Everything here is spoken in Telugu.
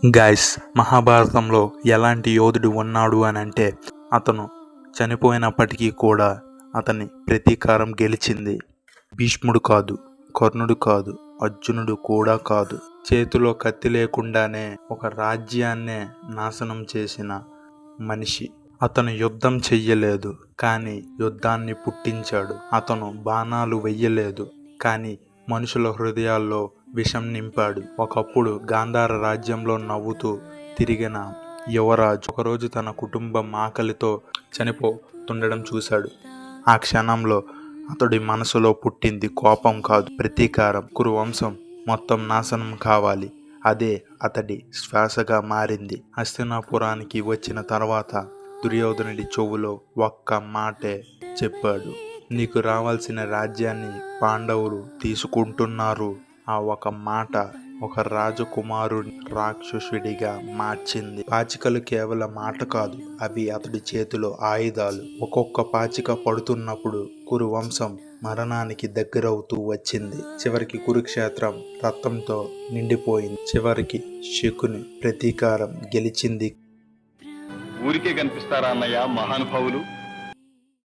గైస్, మహాభారతంలో ఎలాంటి యోధుడు ఉన్నాడు అని అంటే అతను చనిపోయినప్పటికీ కూడా అతని ప్రతీకారం గెలిచింది. భీష్ముడు కాదు, కర్ణుడు కాదు, అర్జునుడు కూడా కాదు. చేతిలో కత్తి లేకుండానే ఒక రాజ్యాన్నే నాశనం చేసిన మనిషి. అతను యుద్ధం చెయ్యలేదు, కానీ యుద్ధాన్ని పుట్టించాడు. అతను బాణాలు వెయ్యలేదు, కానీ మనుషుల హృదయాల్లో విషం నింపాడు. ఒకప్పుడు గాంధార రాజ్యంలో నవ్వుతూ తిరిగిన యువరాజు ఒకరోజు తన కుటుంబం ఆకలితో చనిపోతుండడం చూశాడు. ఆ క్షణంలో అతడి మనసులో పుట్టింది కోపం కాదు, ప్రతీకారం. కురువంశం మొత్తం నాశనం కావాలి. అదే అతడి శ్వాసగా మారింది. హస్తినాపురానికి వచ్చిన తర్వాత దుర్యోధనుడి చెవులో ఒక్క మాటే చెప్పాడు: నీకు రావాల్సిన రాజ్యాన్ని పాండవులు తీసుకుంటున్నారు. ఆ ఒక మాట ఒక రాజకుమారుని రాక్షసుడిగా మార్చింది. పాచికలు కేవలం మాట కాదు, అవి అతడి చేతిలో ఆయుధాలు. ఒక్కొక్క పాచిక పడుతున్నప్పుడు కురువంశం మరణానికి దగ్గరవుతూ వచ్చింది. చివరికి కురుక్షేత్రం రక్తంతో నిండిపోయింది. చివరికి శకుని ప్రతీకారం గెలిచింది. ఊరికే కనిపిస్తారా అన్నయ్య మహానుభావులు?